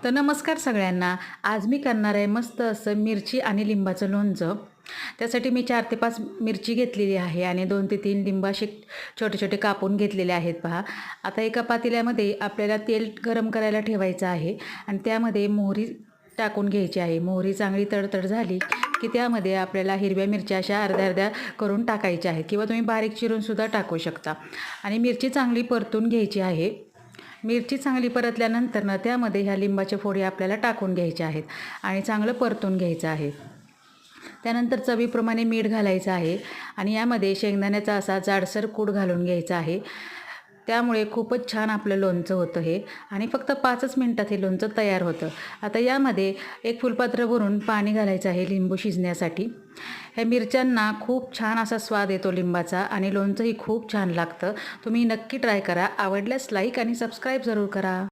तर नमस्कार सगळ्यांना. आज मी करणार आहे मस्त असं मिरची आणि लिंबाचं लोणचं. त्यासाठी मी 4 ते 5 मिरची घेतलेली आहे आणि 2 ते 3 लिंब असे छोटे-छोटे कापून घेतलेले आहेत पहा. आता एका पातेल्यामध्ये आपल्याला तेल गरम करायला ठेवायचं आहे आणि त्यामध्ये मोहरी टाकून घ्यायची आहे. मोहरी चांगली तडतड झाली की त्यामध्ये आपल्याला हिरव्या मिरच्या अशा अर्ध्या-अर्ध्या करून टाकायच्या आहेत किंवा तुम्ही बारीक चिरूनसुद्धा टाकू शकता आणि मिरची चांगली परतून घ्यायची आहे. मिरची चांगली परतल्यानंतर ना त्यामध्ये ह्या लिंबाच्या फोडी आपल्याला टाकून घ्यायच्या आहेत आणि चांगलं परतून घ्यायचं आहे. त्यानंतर चवीप्रमाणे मीठ घालायचं आहे आणि यामध्ये शेंगदाण्याचा असा जाडसर कूट घालून घ्यायचा आहे. त्यामुळे खूपच छान आपलं लोणचं होतं हे आणि फक्त 5च मिनिटात हे लोणचं तयार होतं. आता यामध्ये एक फुलपात्र भरून पाणी घालायचं आहे लिंबू शिजण्यासाठी. ह्या मिरच्यांना खूप छान असा स्वाद येतो लिंबाचा आणि लोणचंही खूप छान लागतं. तुम्ही नक्की ट्राय करा. आवडल्यास लाईक आणि सबस्क्राईब जरूर करा.